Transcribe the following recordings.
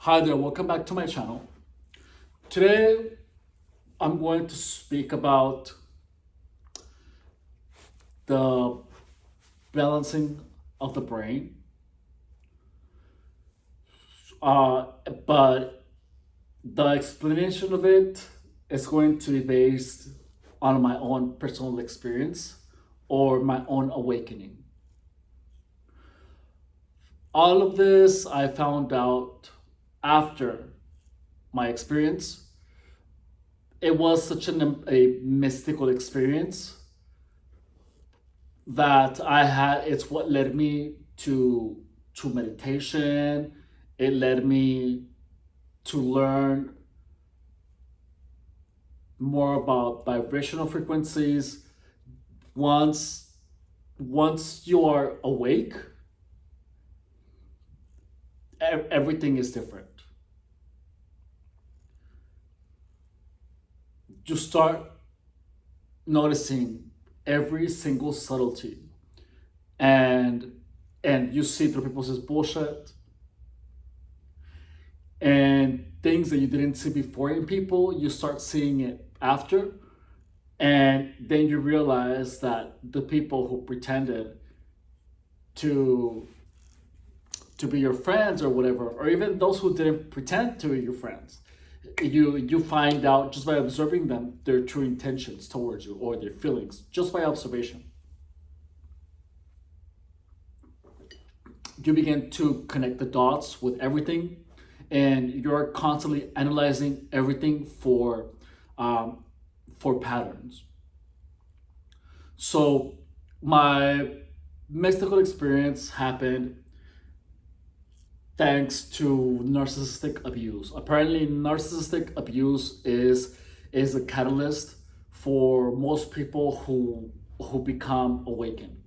Hi there, welcome back to my channel. Today I'm going to speak about the balancing of the brain, but the explanation of it is going to be based on my own personal experience or my own awakening. All of this I found out after my experience. It was such a mystical experience that I had. It's what led me to meditation. It led me to learn more about vibrational frequencies. Once you are awake, everything is different. You start noticing every single subtlety, and you see through people's bullshit and things that you didn't see before in people. You start seeing it after, and then you realize that the people who pretended to be your friends or whatever, or even those who didn't pretend to be your friends, you find out just by observing them their true intentions towards you or their feelings just by observation. You begin to connect the dots with everything, and you're constantly analyzing everything for patterns. So my mystical experience happened thanks to narcissistic abuse. Apparently, narcissistic abuse is a catalyst for most people who become awakened.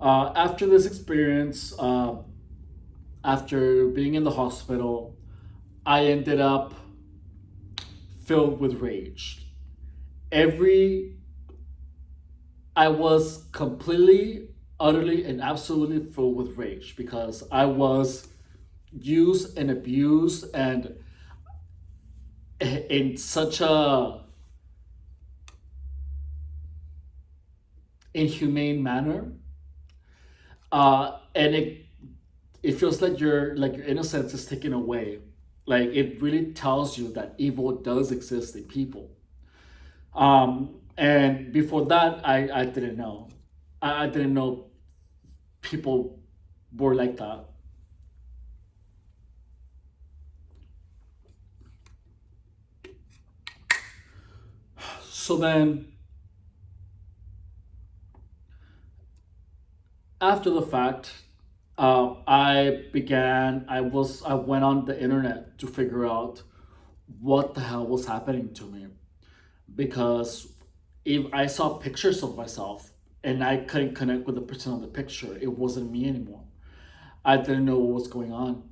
After this experience, after being in the hospital, I ended up filled with rage. Every I was completely, utterly, and absolutely filled with rage because I was used and abused and in such a inhumane manner. And it feels like your innocence is taken away. Like, it really tells you that evil does exist in people. And before that, I didn't know. I didn't know people were like that. So then, after the fact, I went on the internet to figure out what the hell was happening to me, because if I saw pictures of myself and I couldn't connect with the person on the picture, it wasn't me anymore. I didn't know what was going on.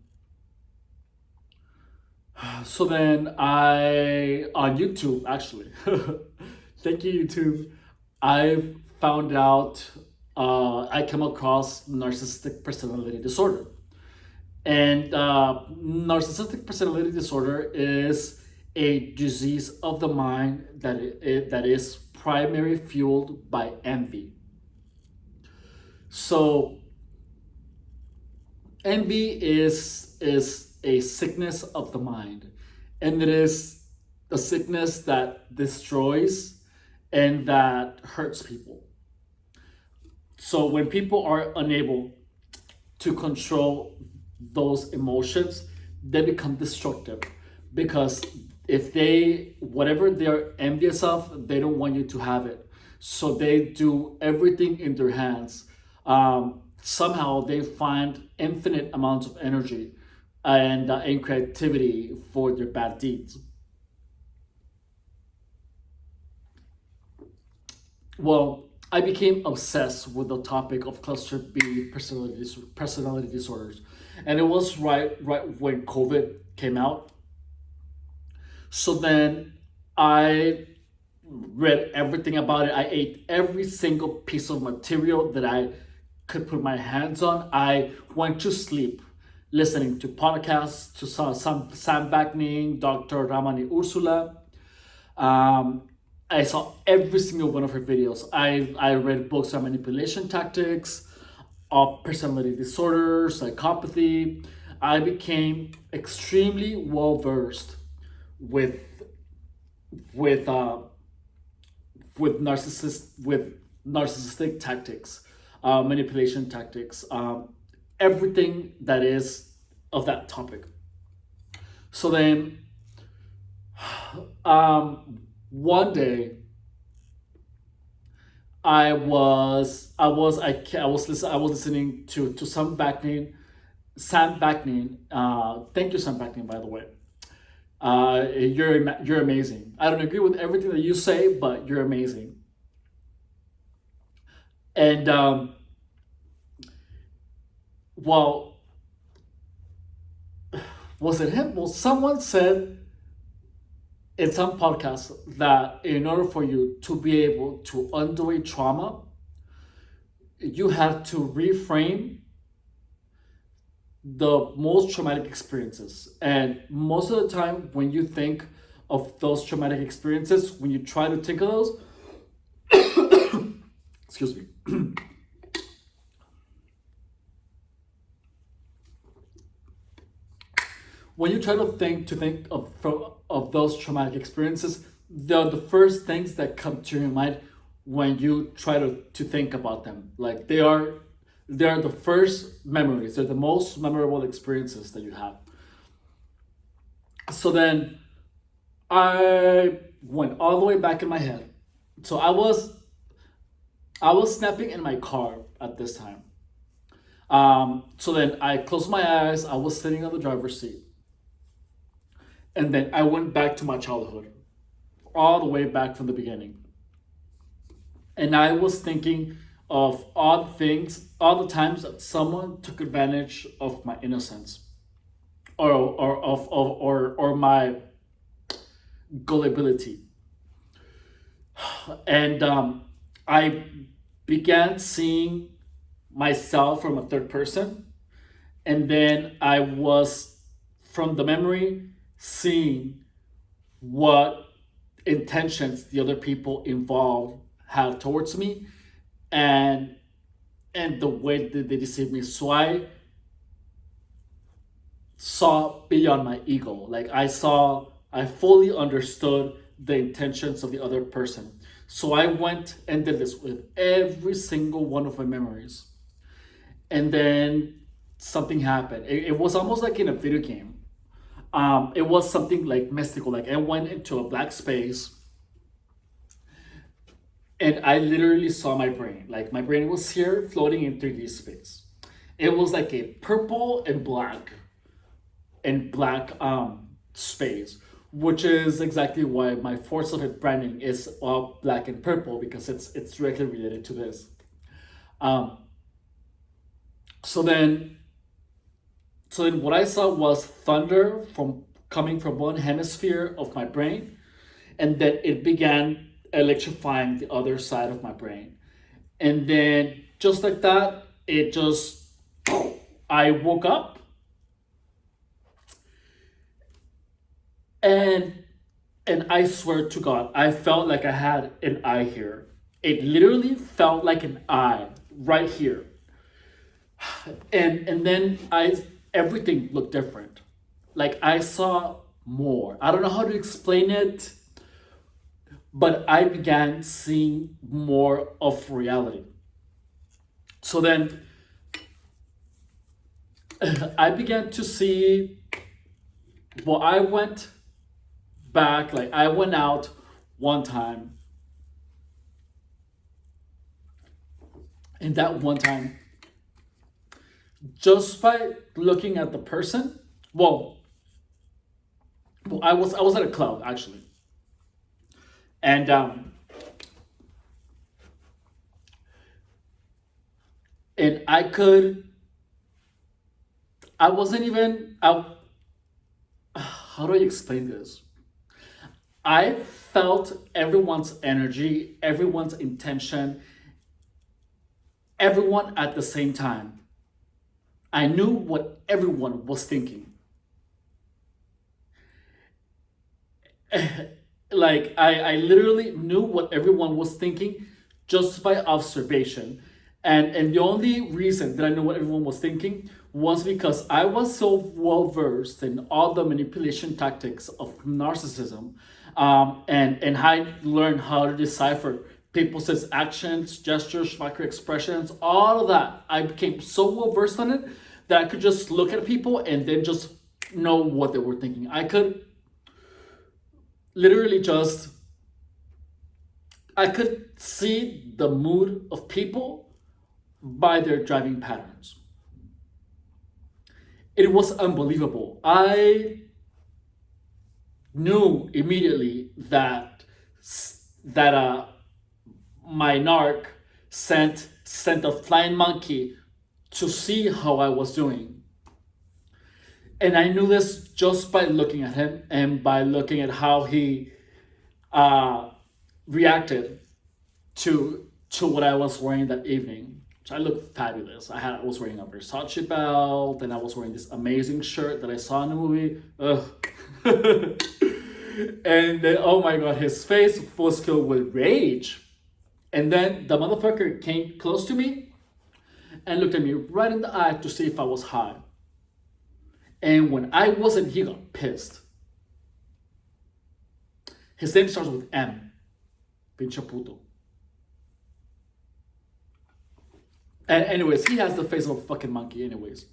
So then on YouTube, actually, thank you, YouTube, I found out, I came across narcissistic personality disorder. And narcissistic personality disorder is a disease of the mind that is primarily fueled by envy. So envy is a sickness of the mind, and it is a sickness that destroys and that hurts people. So when people are unable to control those emotions, they become destructive, because if they whatever they're envious of, they don't want you to have it. So they do everything in their hands. Somehow they find infinite amounts of energy and creativity for their bad deeds. Well, I became obsessed with the topic of cluster B personality disorders, and it was right when COVID came out. So then I read everything about it. I ate every single piece of material that I could put my hands on. I went to sleep listening to podcasts, to some Sam Vaknin, Dr. Ramani Ursula. I saw every single one of her videos. I read books on manipulation tactics, personality disorders, psychopathy. I became extremely well versed with with uh, with narcissistic tactics, manipulation tactics, everything that is of that topic. So then, one day I was listening to Sam Vaknin. Thank you, Sam Vaknin, by the way. You're amazing. I don't agree with everything that you say, but you're amazing. And well, was it him? Well, someone said in some podcast that in order for you to be able to undo a trauma, you have to reframe the most traumatic experiences. And most of the time, when you think of those traumatic experiences, when you try to think of those, excuse me. When you try to think of those traumatic experiences, they're the first things that come to your mind when you try to think about them. Like they're the first memories. They're the most memorable experiences that you have. So then I went all the way back in my head. So I was snapping in my car at this time. So then I closed my eyes. I was sitting on the driver's seat. And then I went back to my childhood, all the way back from the beginning. And I was thinking of all the times that someone took advantage of my innocence, or my gullibility. And I began seeing myself from a third person, and then I was, from the memory, seeing what intentions the other people involved had towards me, and the way that they deceived me. So I saw beyond my ego. Like I fully understood the intentions of the other person. So I went and did this with every single one of my memories. And then something happened. It was almost like in a video game. It was something like mystical. Like I went into a black space and I literally saw my brain. Like my brain was here floating in 3D space. It was like a purple and black space, which is exactly why my force of it branding is all black and purple, because it's directly related to this. Um, so then what I saw was thunder from coming from one hemisphere of my brain, and then it began electrifying the other side of my brain. And then just like that, I woke up, and I swear to God, I felt like I had an eye here. It literally felt like an eye right here. And then everything looked different. Like I saw more. I don't know how to explain it, but I began seeing more of reality. So then I began to see, well, I went back, like I went out one time, and that one time, just by looking at the person, I was at a club actually, and I wasn't even out. How do I explain this? I felt everyone's energy, everyone's intention, everyone at the same time. I knew what everyone was thinking. Like, I literally knew what everyone was thinking just by observation. And the only reason that I knew what everyone was thinking was because I was so well versed in all the manipulation tactics of narcissism, and I learned how to decipher people's actions, gestures, micro expressions, all of that. I became so well versed on it that I could just look at people and then just know what they were thinking. I could literally just, I could see the mood of people by their driving patterns. It was unbelievable. I knew immediately that my narc sent a flying monkey to see how I was doing. And I knew this just by looking at him and by looking at how he reacted to what I was wearing that evening. So I looked fabulous. I was wearing a Versace belt, and I was wearing this amazing shirt that I saw in the movie. Ugh. And then, oh my god, his face was filled with rage. And then the motherfucker came close to me and looked at me right in the eye to see if I was high. And when I wasn't, he got pissed. His name starts with M. Pinche puto. And anyways, he has the face of a fucking monkey anyways.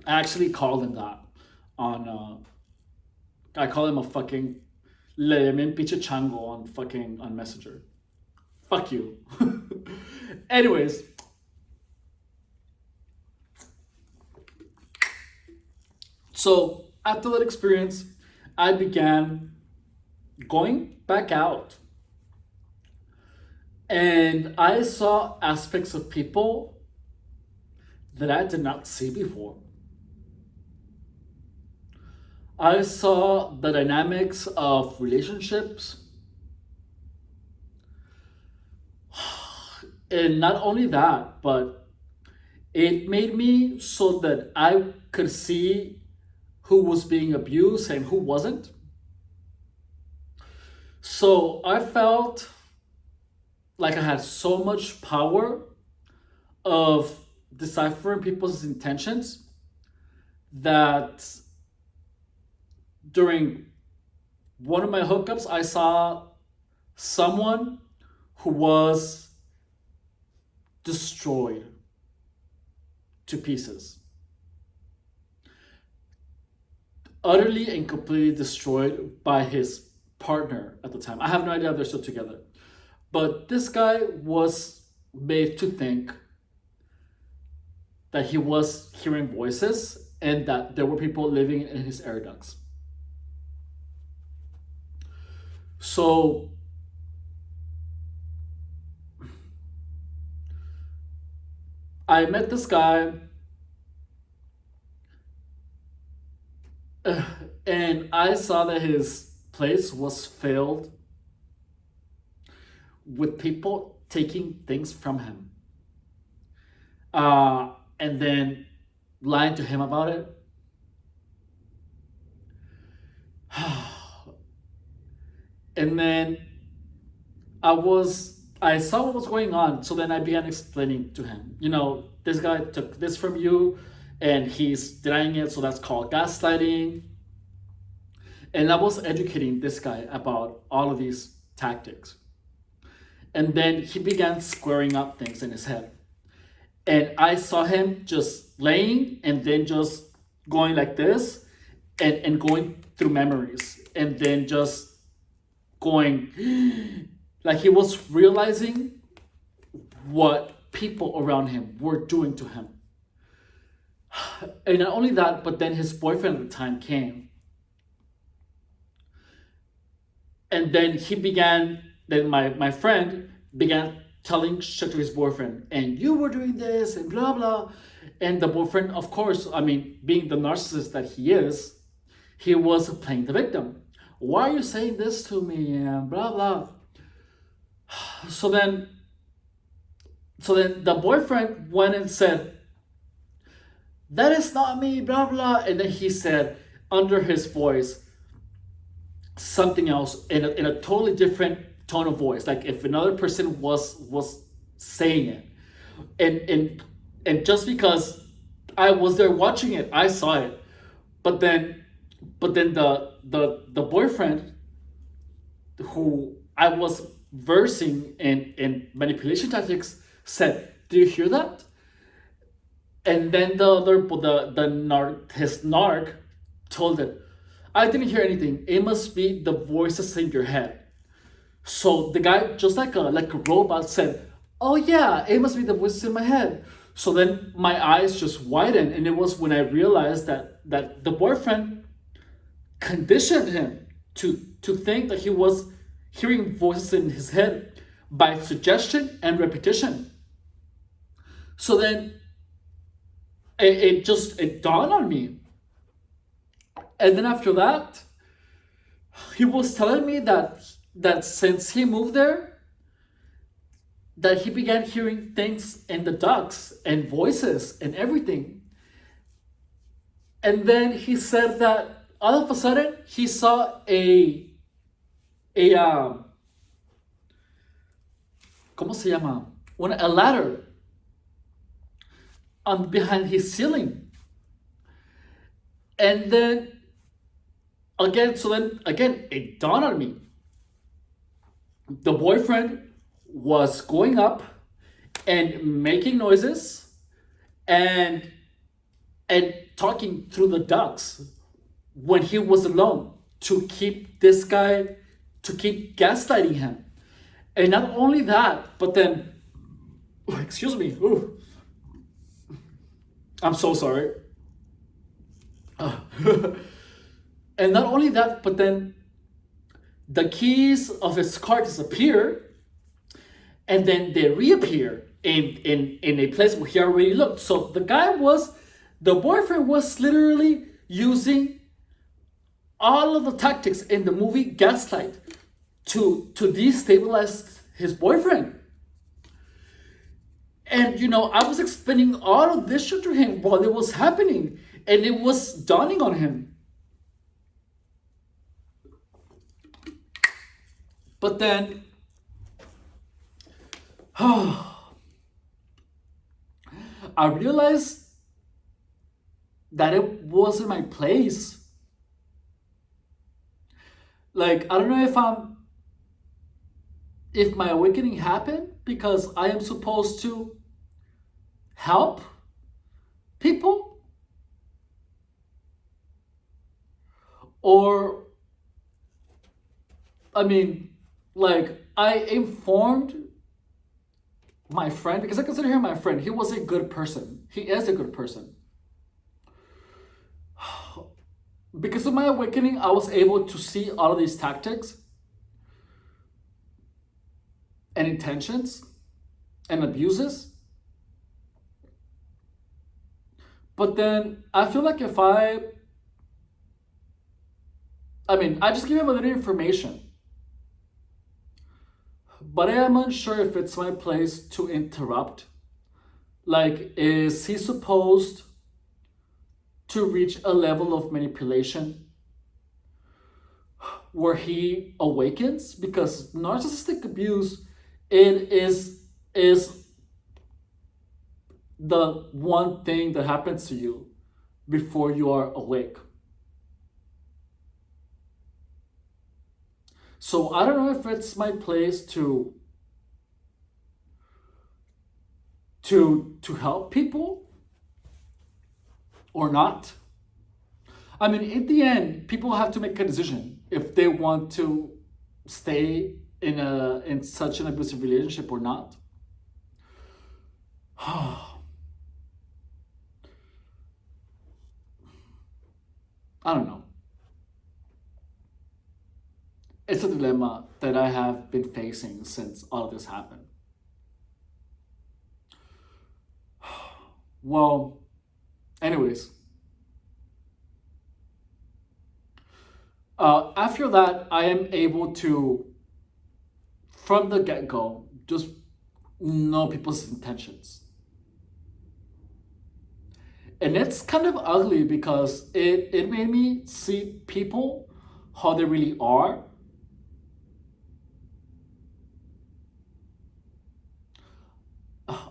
I actually called him that on, I call him a fucking, le llamé pinche chango on Messenger. Fuck you. Anyways. So after that experience, I began going back out. And I saw aspects of people that I did not see before. I saw the dynamics of relationships. And not only that, but it made me so that I could see who was being abused and who wasn't. So I felt like I had so much power of deciphering people's intentions that during one of my hookups, I saw someone who was destroyed to pieces. Utterly and completely destroyed by his partner at the time. I have no idea if they're still together. But this guy was made to think that he was hearing voices and that there were people living in his air ducts. So I met this guy, and I saw that his place was filled with people taking things from him, and then lying to him about it. And then I saw what was going on, so then I began explaining to him, this guy took this from you and he's denying it, so that's called gaslighting. And I was educating this guy about all of these tactics. And then he began squaring up things in his head. And I saw him just laying and then just going like this and going through memories. And then just going, like he was realizing what people around him were doing to him. And not only that, but then his boyfriend at the time came. And then my friend began telling shit to his boyfriend, and you were doing this and blah blah. And the boyfriend, of course, being the narcissist that he is, he was playing the victim. Why are you saying this to me and blah blah? So then the boyfriend went and said, that is not me, blah, blah. And then he said, under his voice, something else in a totally different tone of voice. Like if another person was saying it. And just because I was there watching it, I saw it. But then the boyfriend who I was versing in manipulation tactics said, "Do you hear that?" And then his narc told it, "I didn't hear anything. It must be the voices in your head." So the guy, just like a robot, said, "Oh yeah, it must be the voices in my head." So then my eyes just widened, and it was when I realized that the boyfriend conditioned him to think that he was hearing voices in his head by suggestion and repetition. So then it dawned on me. And then after that, he was telling me that since he moved there, that he began hearing things in the ducks and voices and everything. And then he said that all of a sudden he saw a ¿cómo se llama? A ladder behind his ceiling. And then again, it dawned on me. The boyfriend was going up and making noises and talking through the ducts when he was alone to keep gaslighting him. And not only that, but then, excuse me, ooh, I'm so sorry. And not only that, but then the keys of his car disappear, and then they reappear in a place where he already looked. So the boyfriend was literally using all of the tactics in the movie Gaslight to destabilize his boyfriend. And I was explaining all of this shit to him while it was happening, and it was dawning on him. But then, I realized that it wasn't my place. Like, I don't know if my awakening happened because I am supposed to help people, or I informed my friend, because I consider him my friend. He was a good person. He is a good person. Because of my awakening, I was able to see all of these tactics and intentions and abuses. But then I feel like if I just give him a little information. But I am unsure if it's my place to interrupt. Like, is he supposed to reach a level of manipulation where he awakens? Because narcissistic abuse, it is the one thing that happens to you before you are awake. So I don't know if it's my place to help people or not. In the end, people have to make a decision if they want to stay in such an abusive relationship or not. I don't know. It's a dilemma that I have been facing since all of this happened. Well, anyways. After that, I am able to, from the get-go, just know people's intentions. And it's kind of ugly because it made me see people how they really are.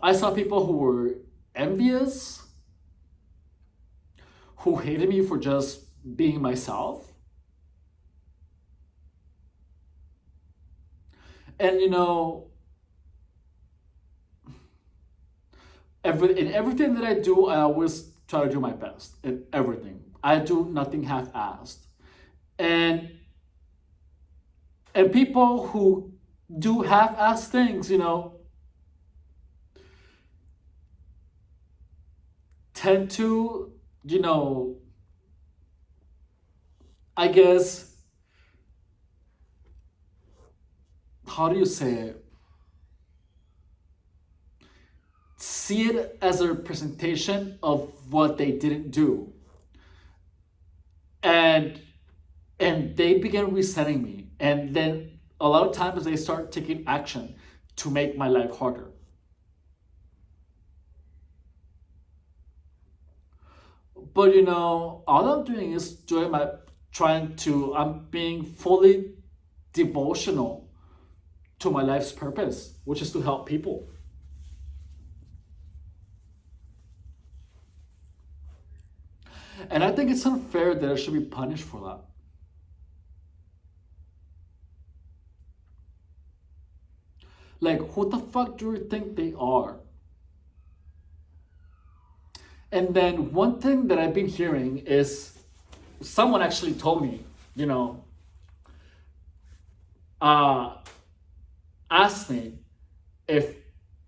I saw people who were envious, who hated me for just being myself. And in everything that I do, I always try to do my best in everything. I do nothing half-assed. And people who do half-assed things, tend to, I guess, how do you say it? See it as a representation of what they didn't do. And they begin resenting me. And then a lot of times they start taking action to make my life harder. But all I'm doing is I'm being fully devotional to my life's purpose, which is to help people. And I think it's unfair that I should be punished for that. Like, who the fuck do you think they are? And then one thing that I've been hearing is someone actually told me, asked me if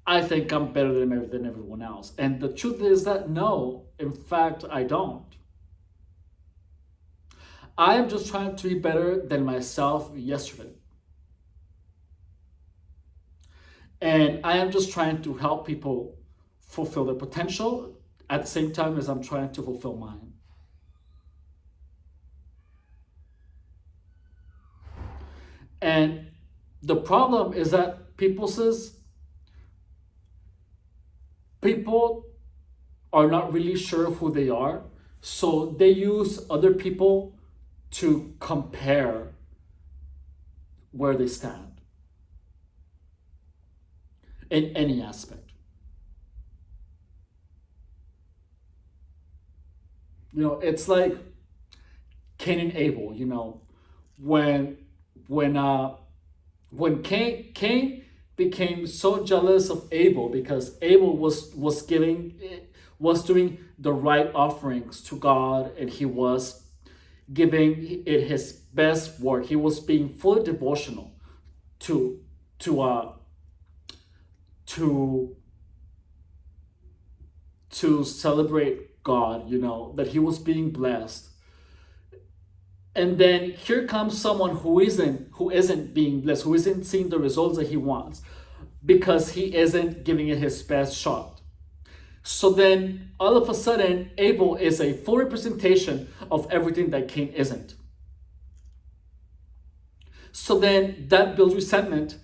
I think I'm better than everyone else. And the truth is that no, in fact, I don't. I am just trying to be better than myself yesterday. And I am just trying to help people fulfill their potential at the same time as I'm trying to fulfill mine. And the problem is that people are not really sure who they are, so they use other people to compare where they stand in any aspect. It's like Cain and Abel. When Cain became so jealous of Abel because Abel was doing the right offerings to God, and he was giving it his best work. He was being fully devotional to celebrate God, that he was being blessed. And then here comes someone who isn't being blessed, who isn't seeing the results that he wants because he isn't giving it his best shot. So then all of a sudden, Abel is a full representation of everything that Cain isn't. So then that builds resentment,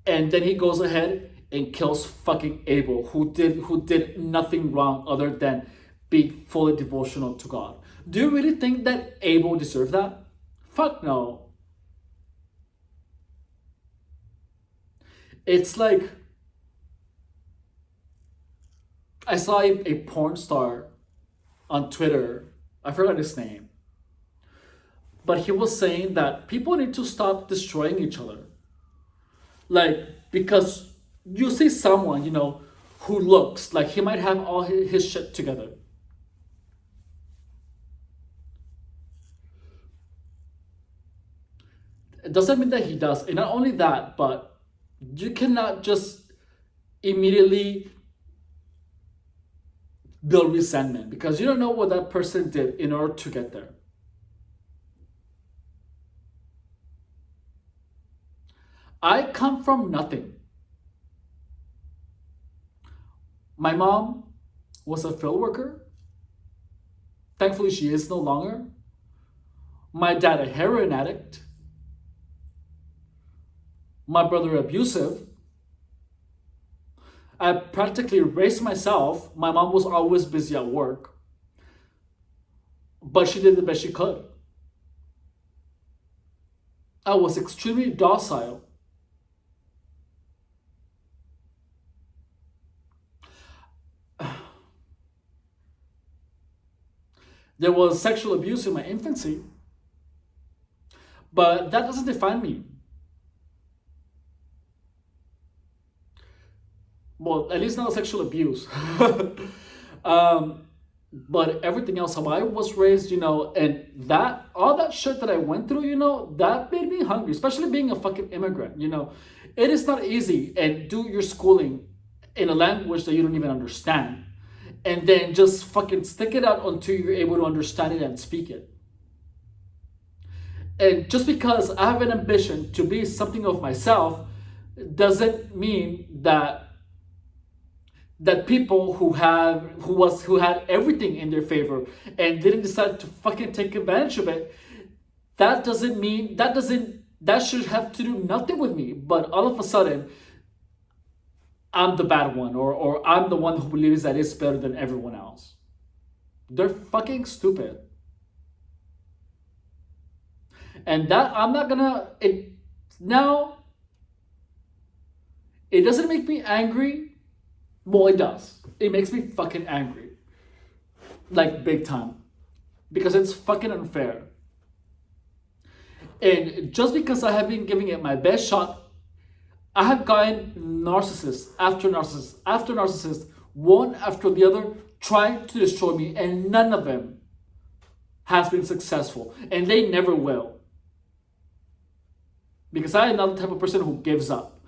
and then he goes ahead and kills fucking Abel, who did nothing wrong other than be fully devotional to God. Do you really think that Abel deserved that? Fuck no. It's like, I saw a porn star on Twitter. I forgot his name. But he was saying that people need to stop destroying each other. Like, because you see someone, who looks like he might have all his shit together. It doesn't mean that he does. And not only that, but you cannot just immediately build resentment because you don't know what that person did in order to get there. I come from nothing. My mom was a field worker. Thankfully, she is no longer. My dad, a heroin addict. My brother, abusive. I practically raised myself. My mom was always busy at work. but she did the best she could. I was extremely docile. There was sexual abuse in my infancy, but that doesn't define me. Well, at least not sexual abuse. um, but everything else, how I was raised, and that all that shit that I went through, that made me hungry. Especially being a fucking immigrant, it is not easy and do your schooling in a language that you don't even understand, and then just fucking stick it out until you're able to understand it and speak it. And just because I have an ambition to be something of myself doesn't mean that people who had everything in their favor and didn't decide to fucking take advantage of it, that should have to do nothing with me. But all of a sudden, I'm the bad one, or I'm the one who believes that it's better than everyone else. They're fucking stupid. And that I'm not gonna it now it doesn't make me angry. Well, it does. It makes me fucking angry. Like, big time. Because it's fucking unfair. And just because I have been giving it my best shot, I have gotten narcissist after narcissist after narcissist, one after the other, trying to destroy me, and none of them has been successful. And they never will. Because I am not the type of person who gives up.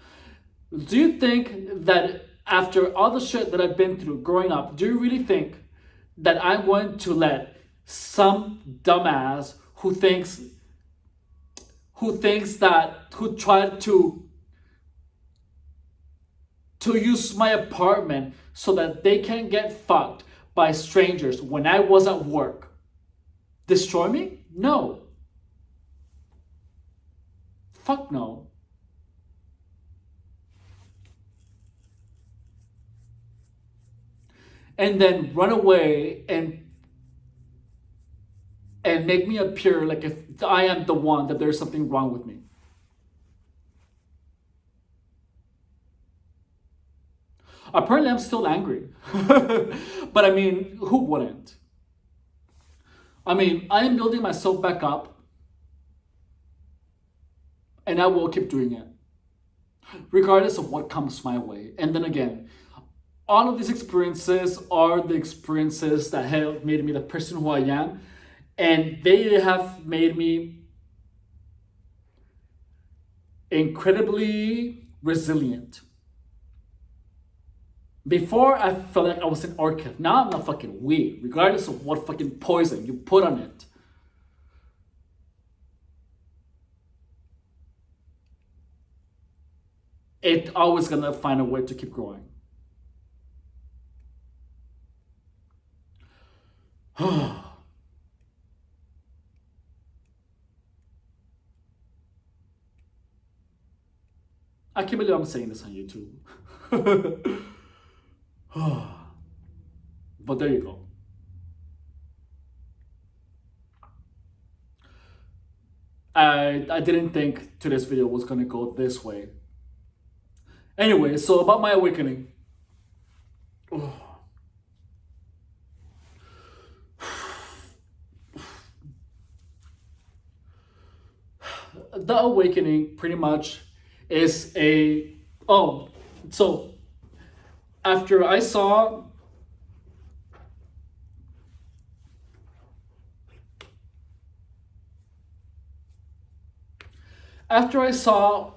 Do you think that after all the shit that I've been through growing up, do you really think that I'm going to let some dumbass who tried to use my apartment so that they can get fucked by strangers when I was at work destroy me? No. Fuck no. And then run away and make me appear like if I am the one, that there's something wrong with me. Apparently, I'm still angry. But I mean, who wouldn't? I mean, I am building myself back up, and I will keep doing it, regardless of what comes my way. And then again, all of these experiences are the experiences that have made me the person who I am, and they have made me incredibly resilient. Before, I felt like I was an orchid. Now I'm a fucking weed, regardless of what fucking poison you put on it. It's always gonna find a way to keep growing. I can't believe I'm saying this on YouTube. But there you go. I didn't think today's video was gonna go this way. Anyway, so about my awakening. The awakening pretty much is so after I saw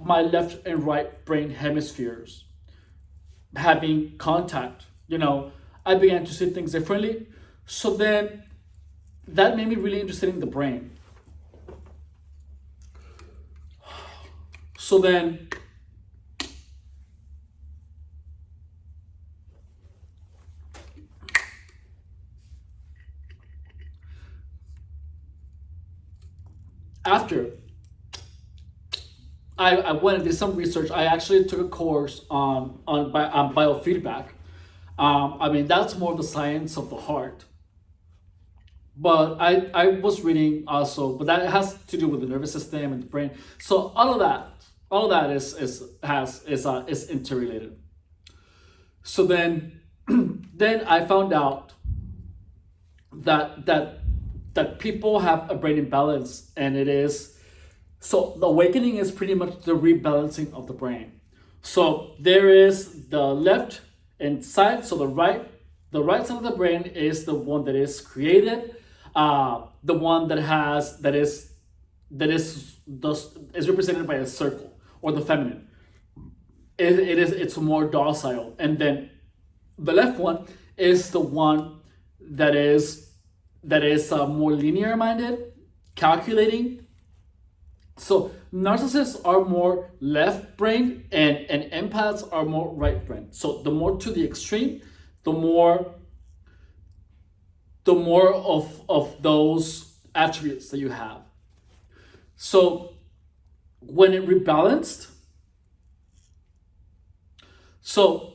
my left and right brain hemispheres having contact, I began to see things differently. So then that made me really interested in the brain. So then after I went and did some research, I actually took a course on biofeedback. I mean, that's more of the science of the heart. But I was reading also, but that has to do with the nervous system and the brain. So all of that is interrelated. So then then I found out that people have a brain imbalance, and it is, so the awakening is pretty much the rebalancing of the brain. So there is the left and side. So the right side of the brain is the one that is creative, the one that is represented by a circle, or the feminine. It's more docile, and then the left one is the one that is more linear minded, calculating. So narcissists are more left brain, and empaths are more right brain. So the more to the extreme, the more of those attributes that you have. So when it rebalanced, so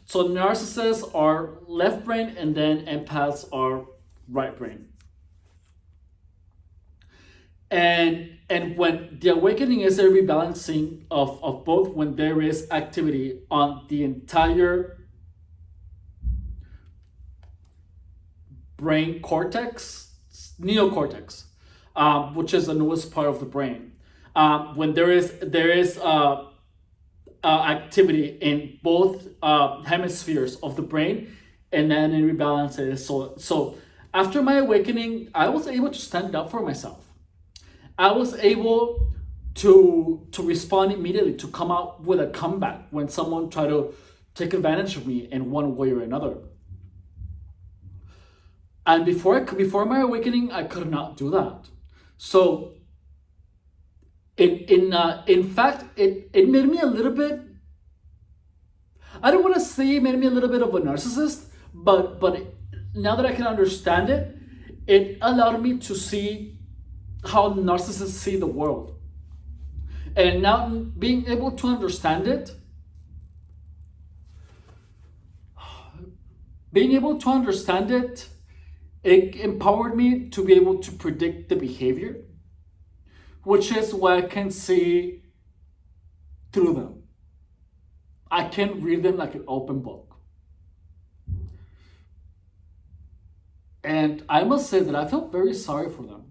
so narcissists are left brain, and then empaths are right brain. And when the awakening is a rebalancing of both, when there is activity on the entire brain cortex, neocortex, which is the newest part of the brain. When there is activity in both hemispheres of the brain, and then it rebalances. So after my awakening, I was able to stand up for myself. I was able to respond immediately, to come out with a comeback when someone tried to take advantage of me in one way or another. And before my awakening, I could not do that. So in fact, it made me a little bit, I don't want to say it made me a little bit of a narcissist, but now that I can understand it, it allowed me to see how narcissists see the world. And now being able to understand it, it empowered me to be able to predict the behavior, which is why I can see through them. I can read them like an open book. And I must say that I felt very sorry for them.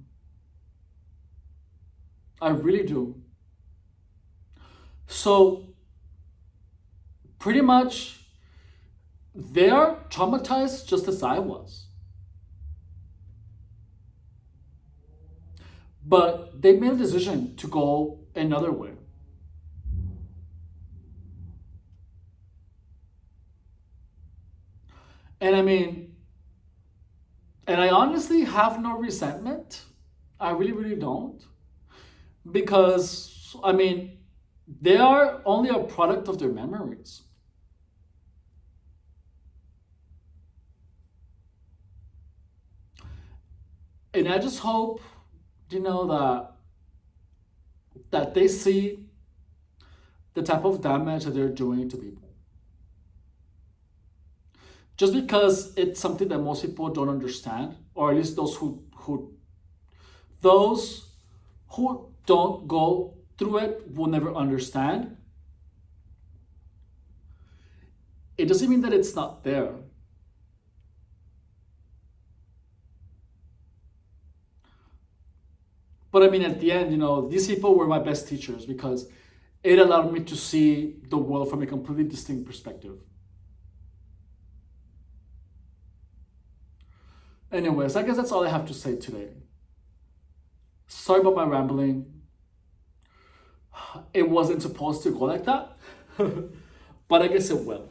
I really do. So, pretty much, they are traumatized just as I was. But they made a decision to go another way. And I honestly have no resentment. I really, really don't. Because, they are only a product of their memories. And I just hope, that they see the type of damage that they're doing to people. Just because it's something that most people don't understand, or at least those who don't go through it will never understand. It doesn't mean that it's not there. But at the end, these people were my best teachers, because it allowed me to see the world from a completely distinct perspective. Anyways, I guess that's all I have to say today. Sorry about my rambling. It wasn't supposed to go like that, but I guess it will.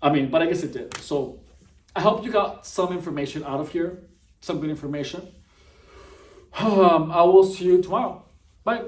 But I guess it did. So I hope you got some information out of here, some good information. I will see you tomorrow. Bye.